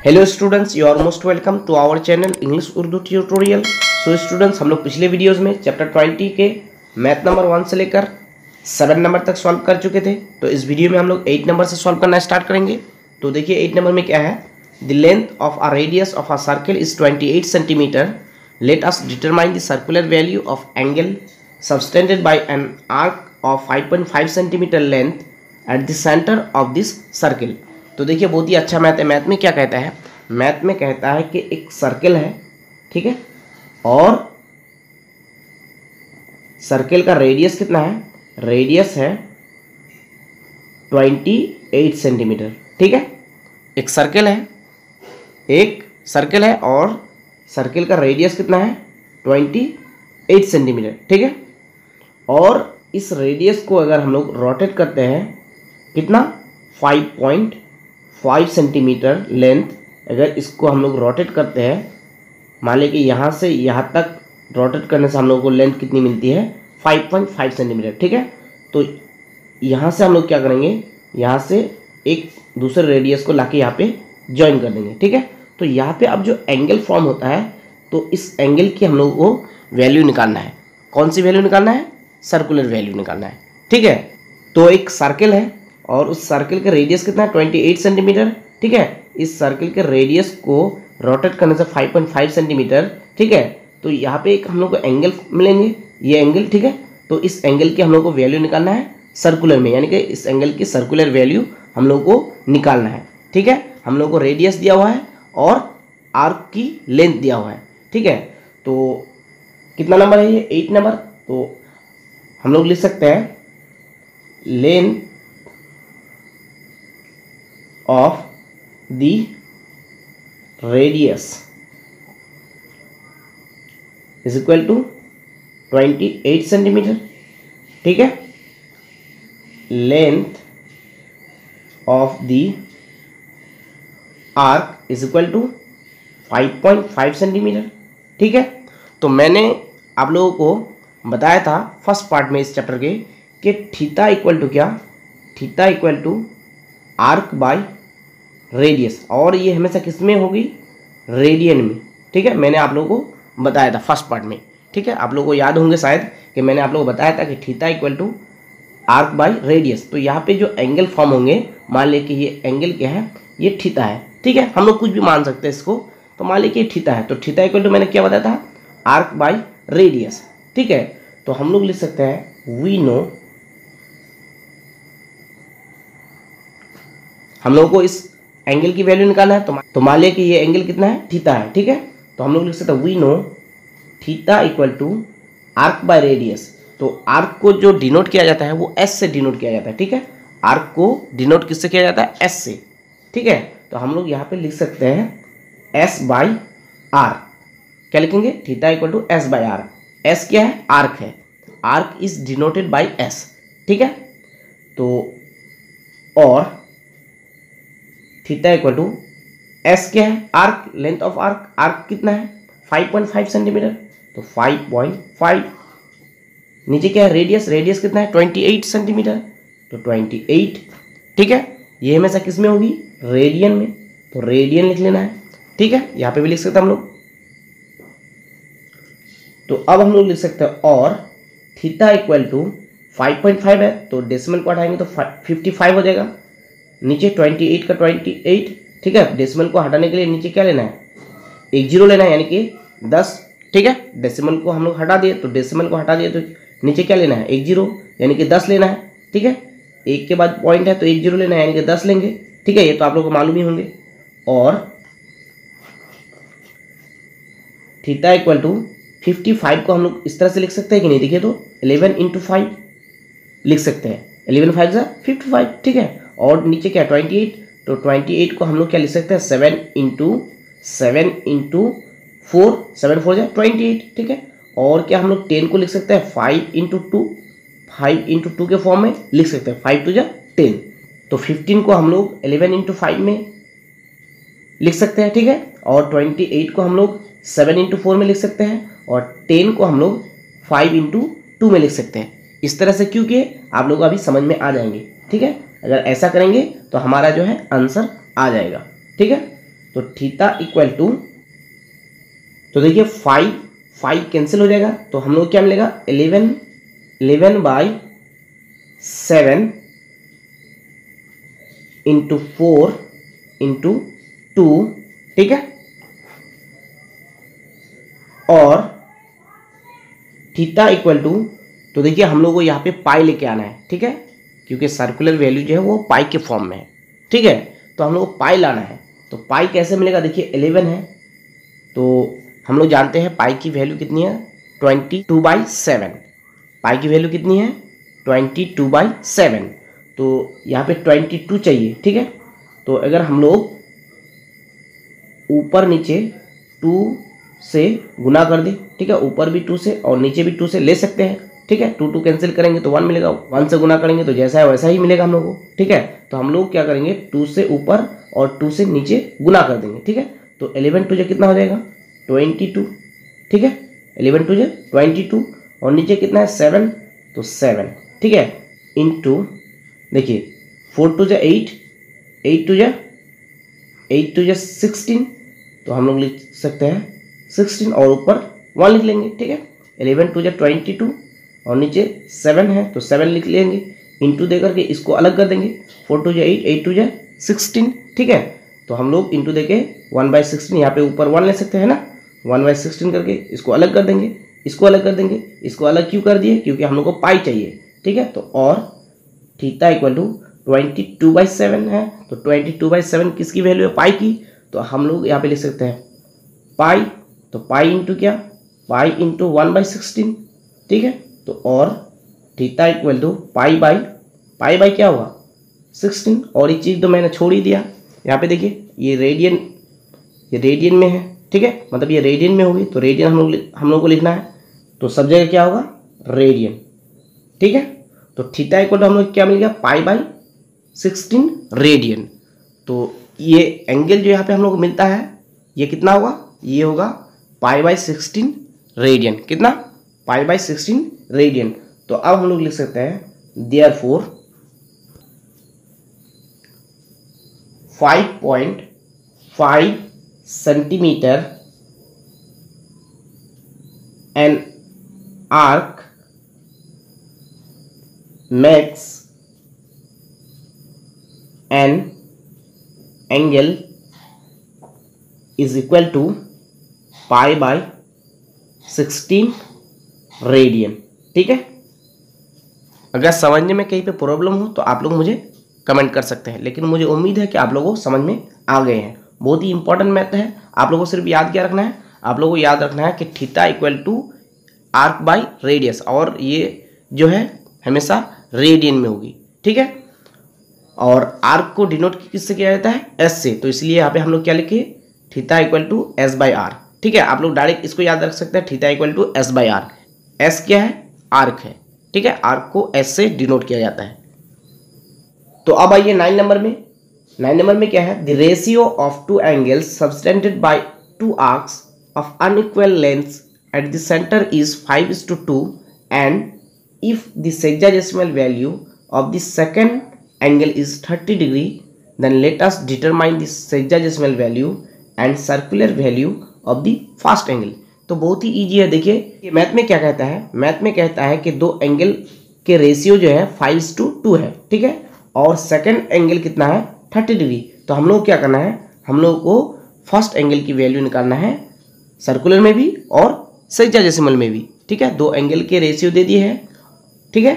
Hello students, you are most welcome to our channel English Urdu tutorial. So students, हम लोग पिछले videos में chapter 20 के मैथ नंबर 1 से लेकर 7 नंबर तक सॉल्व कर चुके थे। तो इस वीडियो में हम लोग 8 नंबर से सॉल्व करना स्टार्ट करेंगे। तो देखिए 8 नंबर में क्या है। The length of a radius of a circle is 28 centimetre. Late us determine the circular value of angle subtended bye an arc of 5.5 centimetre length eight the centre of this circle. तो देखिए बहुत ही अच्छा math है। Math में क्या कहता है, math में कहता है कि एक सर्किल है, ठीक है, और सर्किल का रेडियस कितना है, रेडियस है 28 सेंटीमीटर, ठीक है। एक सर्किल है और सर्किल का रेडियस कितना है 28 सेंटीमीटर, ठीक है। और इस रेडियस को अगर हम लोग रोटेट करते हैं कितना 5.5 सेंटीमीटर लेंथ, अगर इसको हम लोग रोटेट करते हैं, मान लें कि यहाँ से यहाँ तक रोटेट करने से हम लोग को लेंथ कितनी मिलती है 5.5 सेंटीमीटर, ठीक है। तो यहाँ से हम लोग क्या करेंगे, यहाँ से एक दूसरे रेडियस को लाके यहाँ पे ज्वाइन कर देंगे, ठीक है। तो यहाँ पे अब जो एंगल फॉर्म होता है, तो इस एंगल की हम लोग को वैल्यू निकालना है। कौन सी वैल्यू निकालना है, सर्कुलर वैल्यू निकालना है, ठीक है। तो एक सर्किल है और उस सर्किल का रेडियस कितना है 28 सेंटीमीटर, ठीक है। इस सर्किल के रेडियस को रोटेट करने से 5.5 सेंटीमीटर, ठीक है। तो यहाँ पे एक हम लोग को एंगल मिलेंगे, ये एंगल, ठीक है। तो इस एंगल की हम लोग को वैल्यू निकालना है सर्कुलर में, यानी कि इस एंगल की सर्कुलर वैल्यू हम लोग को निकालना है, ठीक है। हम लोग को रेडियस दिया हुआ है और आर्क की लेंथ दिया हुआ है, ठीक है। तो कितना नंबर है ये, 8 नंबर। तो हम लोग लिख सकते हैं length of the radius is equal to 28 centimetre, ठीक है। Length of the arc is equal to 5.5 centimetre, ठीक है। तो मैंने आप लोगों को बताया था फर्स्ट पार्ट में इस चैप्टर के कि थीटा इक्वल टू क्या, theta equal to arc by radius, और ये हमेशा किस में होगी, रेडियन में, ठीक है। मैंने आप लोगों को बताया था फर्स्ट पार्ट में, ठीक है। आप लोगों को याद होंगे शायद कि मैंने आप लोगों को बताया था कि theta equal to arc by radius. तो यहाँ पे जो एंगल फॉर्म होंगे, मान लें कि ये एंगल क्या है, ये थीटा है, ठीक है। हम लोग कुछ भी मान सकते हैं इसको। तो मान लें कि थीटा है, तो थीटा इक्वल टू मैंने क्या बताया था, आर्क बाय रेडियस, ठीक है। तो हम लोग लिख सकते हैं वी नो, हम लोगों को इस एंगल की वैल्यू निकालना है। तो मान लिया कि ये एंगल कितना है, थीटा है, ठीक है। तो हम लोग लिख सकते हैं we know theta equal to arc by radius. तो आर्क को जो डिनोट किया जाता है वो एस से डिनोट किया जाता है, ठीक है। आर्क को डिनोट किससे किया जाता है, एस से, ठीक है। तो हम लोग यहाँ पे लिख सकते हैं एस बाई आर। क्या लिखेंगे, theta equal to S by R. S क्या है, आर्क है, arc is denoted by S, ठीक है। तो और थीटा इक्वल टू एस क्या है, arc, length of arc, arc कितना है 5.5 सेंटीमीटर। तो 5.5, नीचे क्या है रेडियस, रेडियस कितना है 28 सेंटीमीटर। तो 28, ठीक है। ये हमेशा किस में होगी, रेडियन में, तो रेडियन लिख लेना है, ठीक है। यहाँ पे भी लिख सकते हैं हम लोग। तो अब हम लोग लिख सकते हैं और थीटा इक्वल टू 5.5 है, तो डेसिमल को हटाएंगे तो 55 हो जाएगा। नीचे 28 का 28, ठीक है। डेसिमल को हटाने के लिए नीचे क्या लेना है, एक जीरो लेना है, यानी कि 10, ठीक है। डेसिमल को हम लोग हटा दिए, तो डेसिमल को हटा दिए तो नीचे क्या लेना है, एक जीरो, यानी कि 10 लेना है, ठीक है। एक के बाद पॉइंट है तो एक जीरो लेना है, यानी कि 10 लेंगे, ठीक है। ये तो आप लोगों को मालूम ही होंगे। और थीटा इक्वल टू 55 को हम लोग इस तरह से लिख सकते हैं कि नहीं, देखिए तो 11 × 5 लिख सकते हैं, 11 × 5 = 55, ठीक है। और नीचे क्या 28, तो 28 को हम लोग क्या लिख सकते हैं 7 × 4, 7 4 = 28, ठीक है। और क्या हम लोग 10 को लिख सकते हैं 5 × 2, 5 × 2 के फॉर्म में लिख सकते हैं, 5 2 = 10। तो 15 को हम लोग 11 × 5 में लिख सकते हैं, ठीक है। और 28 को हम लोग 7 × 4 में लिख सकते हैं, और 10 को हम लोग 5 × 2 में लिख सकते हैं। इस तरह से क्योंकि आप लोग अभी समझ में आ जाएंगे, ठीक है। अगर ऐसा करेंगे तो हमारा जो है आंसर आ जाएगा, ठीक है। तो थीटा इक्वल टू, तो देखिए 5 कैंसिल हो जाएगा, तो हम लोग क्या मिलेगा 11/7 इंटू 4 इंटू 2, ठीक है। और थीटा इक्वल टू, तो देखिए हम लोग को यहाँ पे पाई लेके आना है, ठीक है, क्योंकि सर्कुलर वैल्यू जो है वो पाई के फॉर्म में है, ठीक है। तो हम लोग को पाई लाना है, तो पाई कैसे मिलेगा, देखिए 11 है, तो हम लोग जानते हैं पाई की वैल्यू कितनी है 22/7। पाई की वैल्यू कितनी है 22/7, तो यहाँ पे 22 चाहिए, ठीक है। तो अगर हम लोग ऊपर नीचे 2 से गुना कर दें, ठीक है, ऊपर भी 2 से और नीचे भी 2 से ले सकते हैं, ठीक है। 2 कैंसिल करेंगे तो 1 मिलेगा, 1 से गुना करेंगे तो जैसा है वैसा ही मिलेगा हम लोग को, ठीक है। तो हम लोग क्या करेंगे 2 से ऊपर और 2 से नीचे गुना कर देंगे, ठीक है। तो 11 2 कितना हो जाएगा 22, ठीक है। 11 2 22 और नीचे कितना है 7, तो 7, ठीक है, इंटू देखिए 4 2 8, 8 2 16, तो हम लोग लिख सकते हैं 16 और ऊपर 1 लिख लेंगे, ठीक है। 11 2 22 और नीचे 7 है तो 7 लिख लेंगे, इंटू दे करके इसको अलग कर देंगे, 4 2 8, 8 2 16, ठीक है। तो हम लोग इंटू दे के 1/16, यहाँ पे ऊपर 1 ले सकते हैं ना, 1/16 करके इसको अलग कर देंगे, इसको अलग कर देंगे, इसको अलग क्यों कर दिए, क्योंकि हम लोग को पाई चाहिए, ठीक है। तो और थीटा इक्वल टू 22/7 है, तो 22/7 किसकी वैल्यू है पाई की, तो हम लोग यहाँ पे लिख सकते हैं पाई, तो पाई इंटू क्या, पाई इंटू 1/16, ठीक है। तो और theta equal to pi by क्या हुआ 16, और एक चीज़ तो मैंने छोड़ ही दिया, यहाँ पे देखिए ये रेडियन में है, ठीक है, मतलब ये रेडियन में होगी, तो रेडियन हम लोग को लिखना है, तो सब जगह क्या होगा रेडियन, ठीक है। तो थीटा इक्वल टू हम लोग क्या मिल गया पाई/16 रेडियन। तो ये एंगल जो यहाँ पे हम लोग को मिलता है ये कितना होगा, ये होगा पाई/16 रेडियन, कितना पाई/16 रेडियन। तो अब हम लोग लिख सकते हैं therefore 5.5 centimetre an arc makes an angle is equal to पाई/16 रेडियन, ठीक है। अगर समझने में कहीं पे प्रॉब्लम हो तो आप लोग मुझे कमेंट कर सकते हैं, लेकिन मुझे उम्मीद है कि आप लोगों को समझ में आ गए हैं। बहुत ही इंपॉर्टेंट मैथ है, आप लोगों को सिर्फ याद क्या रखना है, आप लोगों को याद रखना है कि theta equal to arc by radius, और ये जो है हमेशा रेडियन में होगी, ठीक है। और आर्क को डिनोट किससे किया जाता है एस से, तो इसलिए यहाँ पे हम लोग क्या लिखे थीटा इक्वल टू S/R, ठीक है। आप लोग डायरेक्ट इसको याद रख सकते हैं theta equal to S/R। S क्या है आर्क है, ठीक है, आर्क को एस से डिनोट किया जाता है। तो अब आइए 9 नंबर में। 9 नंबर में क्या है, the ratio of 2 angles subtended by 2 arcs of unequal lengths at the centre is 5:2, and if the sexadecimal value of the second angle is 30 degree, then let us determine the sexadecimal value and circular value of the first angle. तो बहुत ही easy है, देखिए math में क्या कहता है, math में कहता है कि 2 एंगल के रेशियो जो है 5:2 है, ठीक है, और सेकंड एंगल कितना है 30 डिग्री। तो हम लोग क्या करना है, हम लोग को फर्स्ट एंगल की वैल्यू निकालना है सर्कुलर में भी और सेक्साडेसिमल में भी, ठीक है। 2 एंगल के रेशियो दे दिए हैं, ठीक है,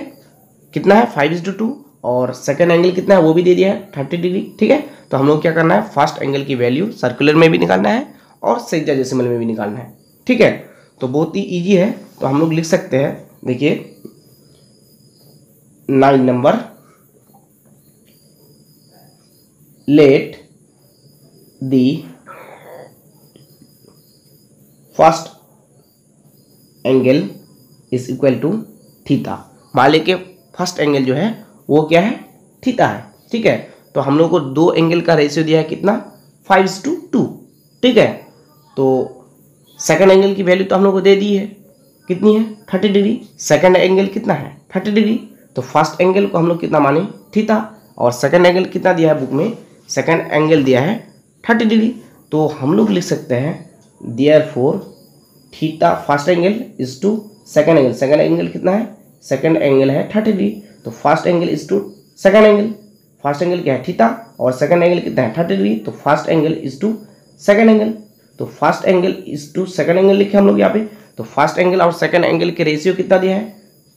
कितना है 5:2, और सेकंड एंगल कितना है वो भी दे दिया है 30 डिग्री, ठीक है। तो हम लोग क्या करना है, फर्स्ट एंगल की वैल्यू सर्कुलर में भी निकालना है और सेक्साडेसिमल में भी निकालना है, ठीक है। तो बहुत ही ईजी है, तो हम लोग लिख सकते हैं, देखिए 9 number, let the first angle is equal to theta. मान लें कि फर्स्ट एंगल जो है वो क्या है थीटा है, ठीक है। तो हम लोग को 2 एंगल का रेशियो दिया है कितना 5:2, ठीक है। तो सेकंड एंगल की वैल्यू तो हम लोग को दे दी है, कितनी है 30 डिग्री, सेकंड एंगल कितना है 30 डिग्री, तो फर्स्ट एंगल को हम लोग कितना माने थीटा, और सेकंड एंगल कितना दिया है बुक में, सेकंड एंगल दिया है 30 डिग्री। तो हम लोग लिख सकते हैं therefore theta first angle is to second angle. Second angle कितना है? सेकंड एंगल है 30 डिग्री, तो first angle is to second angle. First angle क्या है? थीटा, और सेकंड एंगल कितना है? 30 डिग्री, तो first angle is to second angle. तो first angle is to second angle लिखे हम लोग यहाँ पे। तो फर्स्ट एंगल और सेकंड एंगल के रेशियो कितना दिया है?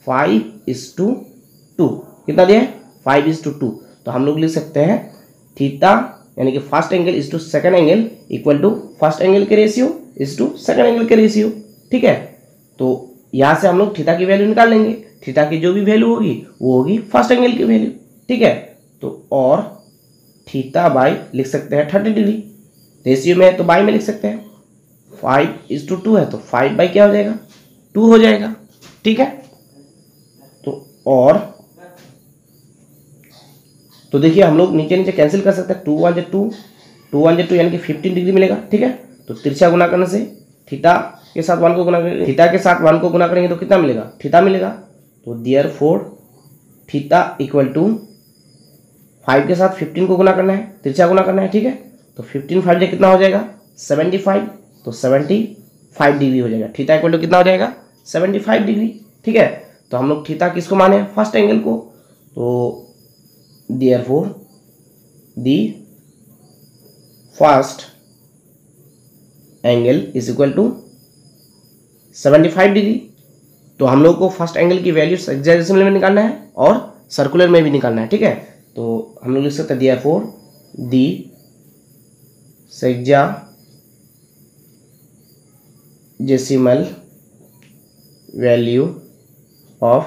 5:2। कितना दिया है? 5:2। तो हम लोग लिख सकते हैं थीटा यानी कि first angle is to second angle equal to first angle के ratio is to second angle के रेशियो। ठीक है, तो यहाँ से हम लोग थीटा की वैल्यू निकाल लेंगे। थीटा की जो भी वैल्यू होगी वो होगी फर्स्ट एंगल की वैल्यू। ठीक है, तो और थीटा बाई लिख सकते हैं 30 डिग्री, रेशियो में है तो बाई में लिख सकते हैं। 5:2 है तो 5 बाई क्या हो जाएगा? 2 हो जाएगा। ठीक है, तो और तो देखिए हम लोग नीचे नीचे कैंसिल कर सकते हैं। 2 1 2, 2 1 2 यानी कि 15 डिग्री मिलेगा। ठीक है, तो तिरछा गुना करने से थीटा के साथ 1 को गुना करेंगे, थीटा के साथ 1 को गुना करेंगे तो कितना मिलेगा? थीटा मिलेगा। तो देयरफॉर थीटा इक्वल टू 5 के साथ 15 को गुना करना है, तिरछा गुना करना है। ठीक है, तो 15 5 कितना हो जाएगा? 75, तो 75 डिग्री हो जाएगा। थीटा इक्वल टू कितना हो जाएगा? 75 डिग्री। ठीक है, तो हम लोग थीटा किसको माने? फर्स्ट एंगल को। तो therefore the first angle is equal to 75 degree. तो हम लोग को फर्स्ट एंगल की वैल्यू सेक्सुअल में निकालना है और सर्कुलर में भी निकालना है। ठीक है, तो हम लोग लिख सकते हैं therefore the sexual value of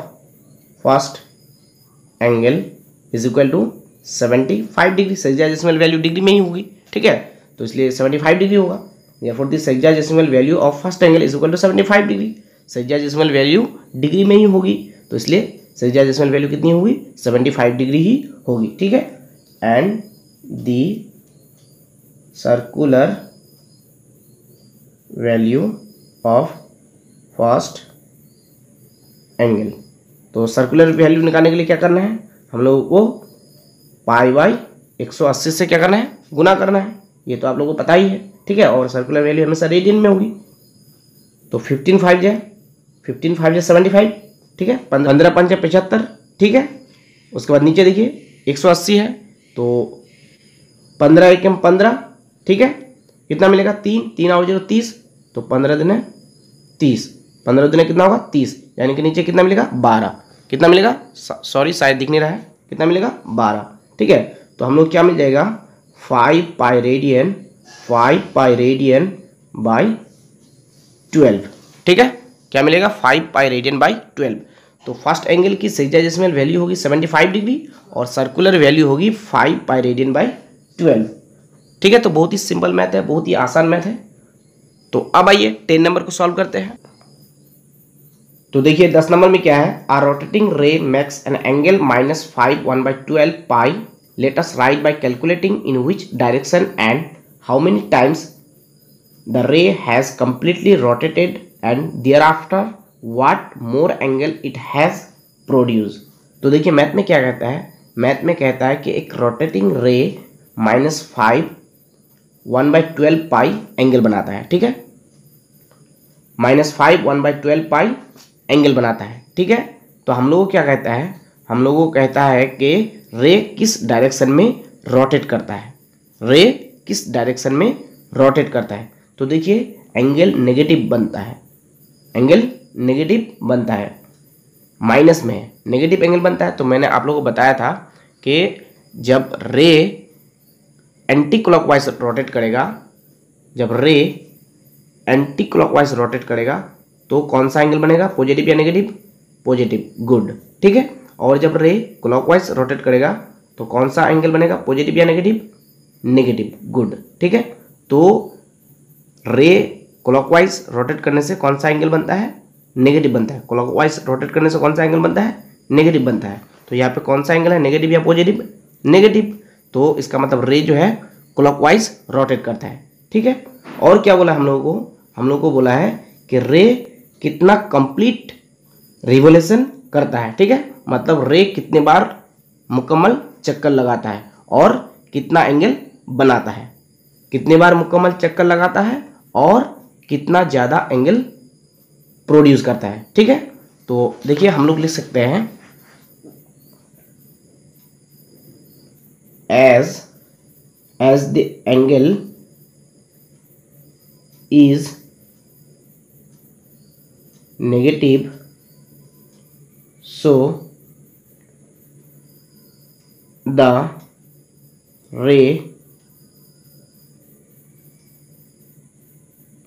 first angle is equal to 75 degree. Sexual value degree में ही होगी। ठीक है, तो इसलिए 75 डिग्री होगा। Therefore, the sexagesimal value of first angle is equal to 75 degree. sexagesimal value degree में ही होगी, तो इसलिए sexagesimal वैल्यू कितनी होगी? 75 डिग्री ही होगी। ठीक है, and the circular value of first angle. तो सर्कुलर वैल्यू निकालने के लिए क्या करना है? हम लोगों को पाई बाई 180 से क्या करना है? गुना करना है। ये तो आप लोगों को पता ही है। ठीक है, और सर्कुलर वैल्यू हमेशा रेडियन में होगी। तो 15 5 जाए 75। ठीक है, 15 5 75। ठीक है, उसके बाद नीचे देखिए 180 है तो 15 1 15। ठीक है, कितना मिलेगा? 3 और 0 30, तो 15 दिन 30, 15 दिन कितना होगा? 30, यानी कि नीचे कितना मिलेगा? 12। कितना मिलेगा? सॉरी शायद दिख नहीं रहा है। कितना मिलेगा? 12। ठीक है, तो हम लोग क्या मिल जाएगा? 5 पाई रेडियन बाई 12। ठीक है, क्या मिलेगा? 5 पाई रेडियन बाई 12। तो फर्स्ट एंगल की सेक्सुअल वैल्यू होगी 75 डिग्री और सर्कुलर वैल्यू होगी 5 पाई रेडियन बाई 12। ठीक है, तो बहुत ही सिंपल मैथ है, बहुत ही आसान मैथ है। तो अब आइए 10 नंबर को सॉल्व करते हैं। तो देखिए 10 नंबर में क्या है? आ रोटेटिंग रे makes an angle -5 1/12 pi. Let us right bye calculating in which direction and how many times the ray has completely rotated and thereafter what more angle it has produced। तो देखिए math में क्या कहता है? Math में कहता है कि एक रोटेटिंग रे -5 1/12 पाई एंगल बनाता है। ठीक है, -5 1/12 पाई एंगल बनाता है। ठीक है, तो हम लोगों को क्या कहता है? हम लोगों को कहता है कि रे किस डायरेक्शन में रोटेट करता है। रे किस डायरेक्शन में रोटेट करता है? तो देखिए एंगल नेगेटिव बनता है, एंगल नेगेटिव बनता है, माइनस में है, नेगेटिव एंगल बनता है। तो मैंने आप लोगों को बताया था कि जब रे एंटी क्लॉकवाइज रोटेट करेगा, जब रे एंटी क्लॉकवाइज रोटेट करेगा तो कौन सा एंगल बनेगा? पॉजिटिव या नेगेटिव? Positive, good. ठीक है, और जब रे क्लॉकवाइज रोटेट करेगा तो कौन सा एंगल बनेगा? पॉजिटिव या नेगेटिव? Negative, good. ठीक है, तो रे क्लॉकवाइज रोटेट करने से कौन सा एंगल बनता है? नेगेटिव बनता है। क्लॉकवाइज रोटेट करने से कौन सा एंगल बनता है? नेगेटिव बनता है। तो यहाँ पे कौन सा एंगल है? नेगेटिव या पॉजिटिव? नेगेटिव। तो इसका मतलब रे जो है क्लॉकवाइज रोटेट करता है। ठीक है, और क्या बोला हम लोगों को? हम लोगों को बोला है कि रे कितना कंप्लीट रिवोल्यूशन करता है। ठीक है, मतलब रे कितने बार मुकम्मल चक्कर लगाता है और कितना एंगल बनाता है। कितने बार मुकम्मल चक्कर लगाता है और कितना ज़्यादा एंगल प्रोड्यूस करता है। ठीक है, तो देखिए हम लोग लिख सकते हैं as the angle is negative, so the ray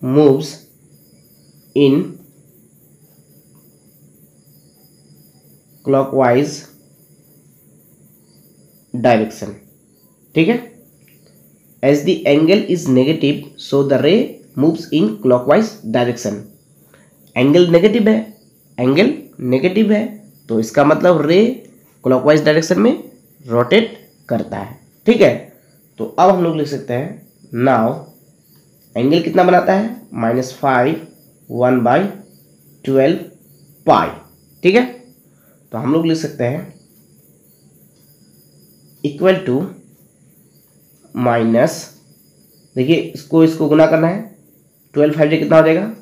moves in clockwise direction। ठीक है, as the angle is negative so the ray moves in clockwise direction। Angle negative है तो इसका मतलब रे क्लॉकवाइज डायरेक्शन में रोटेट करता है। ठीक है, तो अब हम लोग लिख सकते हैं नाउ एंगल कितना बनाता है -5 1/12 पाई। ठीक है, तो हम लोग लिख सकते हैं इक्वल टू माइनस, देखिए इसको गुना करना है, 12 5 कितना हो जाएगा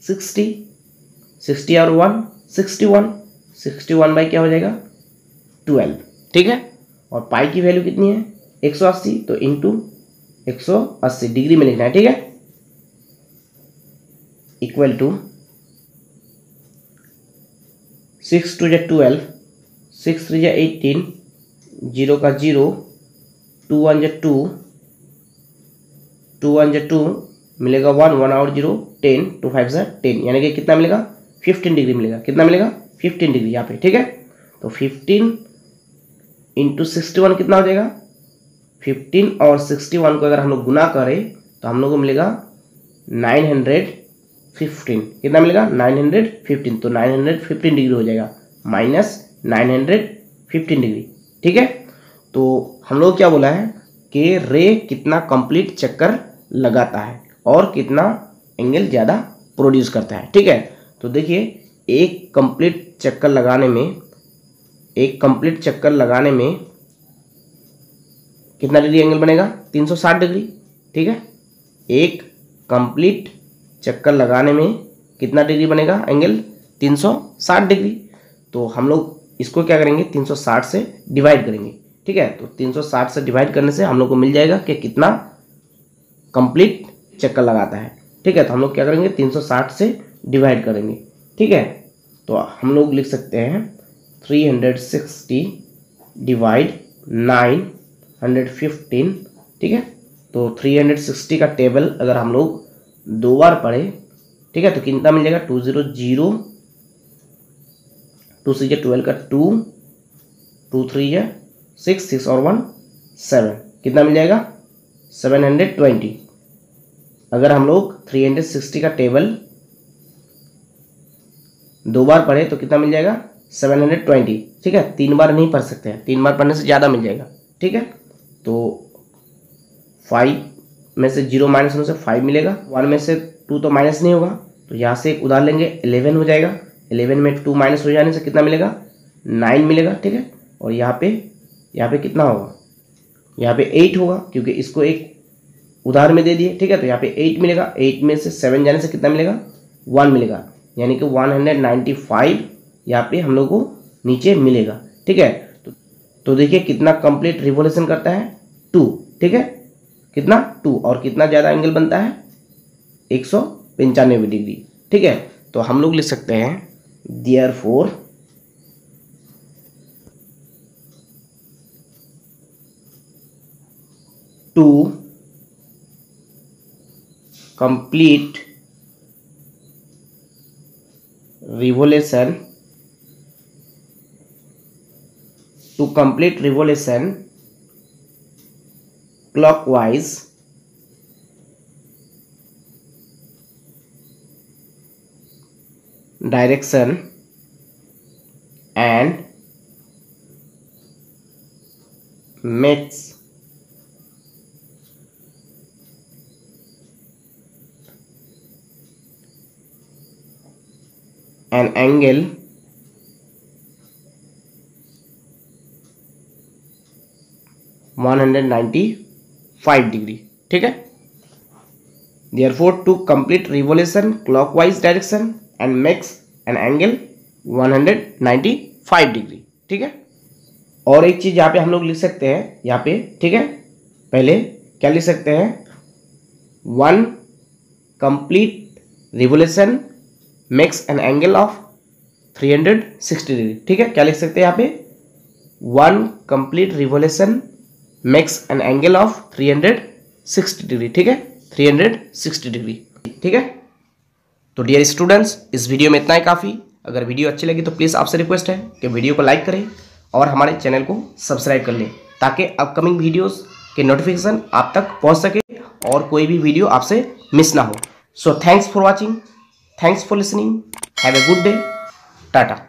60 और 1 61 बाई क्या हो जाएगा 12। ठीक है, और पाई की वैल्यू कितनी है 180, तो इंटू 180 डिग्री में लिखना है। ठीक है, इक्वल टू 6 2 12 6 3 18 0 का 0 2 1 2 2 1 2 मिलेगा 1 1 और 0 10 2 5 10, यानी कि कितना मिलेगा 15 डिग्री मिलेगा। कितना मिलेगा 15 डिग्री यहाँ पे। ठीक है, तो 15 इंटू 61 कितना हो जाएगा 15 और 61 को अगर हम लोग गुना करें तो हम लोग को मिलेगा 915। कितना मिलेगा 915, तो 915 डिग्री हो जाएगा -915 डिग्री। ठीक है, तो हम लोग क्या बोला है कि रे कितना कंप्लीट चक्कर लगाता है और कितना एंगल ज़्यादा प्रोड्यूस करता है। ठीक है, तो देखिए एक कंप्लीट चक्कर लगाने में कितना डिग्री एंगल बनेगा 360 डिग्री। ठीक है, एक कंप्लीट चक्कर लगाने में कितना डिग्री बनेगा एंगल 360 डिग्री। तो हम लोग इसको क्या करेंगे 360 से डिवाइड करेंगे। ठीक है, तो 360 से डिवाइड करने से हम लोग को मिल जाएगा कि कितना कंप्लीट चक्कर लगाता है। ठीक है, तो हम लोग क्या करेंगे 360 से डिवाइड करेंगे। ठीक है, तो हम लोग लिख सकते हैं 360 डिवाइड 915। ठीक है, तो 360 का टेबल अगर हम लोग 2 बार पढ़े, ठीक है, तो कितना मिल जाएगा 200 2 से 12 का 2 2 3 6 और 1 7, कितना मिल जाएगा 720। अगर हम लोग 360 का टेबल 2 बार पढ़े तो कितना मिल जाएगा 720। ठीक है, 3 बार नहीं पढ़ सकते हैं, 3 बार पढ़ने से ज़्यादा मिल जाएगा। ठीक है, तो 5 में से 0 माइनस होने से 5 मिलेगा, 1 में से 2 तो माइनस नहीं होगा, तो यहाँ से एक उधार लेंगे 11 हो जाएगा। 11 में 2 माइनस हो जाने से कितना मिलेगा 9 मिलेगा। ठीक है, और यहाँ पे कितना होगा, यहाँ पे 8 होगा क्योंकि इसको एक उधार में दे दिए। ठीक है, तो यहाँ पे 8 मिलेगा, 8 में से 7 जाने से कितना मिलेगा 1 मिलेगा, यानी कि 195 यहाँ पे हम लोग को नीचे मिलेगा। ठीक है, तो देखिए कितना कंप्लीट रिवोल्यूशन करता है 2। ठीक है, कितना 2, और कितना ज़्यादा एंगल बनता है 195 डिग्री। ठीक है, तो हम लोग लिख सकते हैं therefore two complete revolution clockwise direction and makes an angle (195 degree. ठीक है, therefore two complete revolution clockwise direction and makes an angle 195 degree. ठीक है, और एक चीज़ यहाँ पे हम लोग लिख सकते हैं यहाँ पे, ठीक है, पहले क्या लिख सकते हैं, 1 complete revolution makes an angle of 360 degree. ठीक है, क्या लिख सकते हैं यहाँ पे, 1 complete revolution makes an angle of 360 degree. ठीक है, 360 डिग्री। ठीक है, तो डियर स्टूडेंट्स, इस वीडियो में इतना ही काफ़ी। अगर वीडियो अच्छी लगी तो प्लीज़ आपसे रिक्वेस्ट है कि वीडियो को लाइक करें और हमारे चैनल को सब्सक्राइब कर लें, ताकि अपकमिंग वीडियोस के नोटिफिकेशन आप तक पहुंच सके और कोई भी वीडियो आपसे मिस ना हो। So thanks for watching, thanks for listening, have a good day, Tata.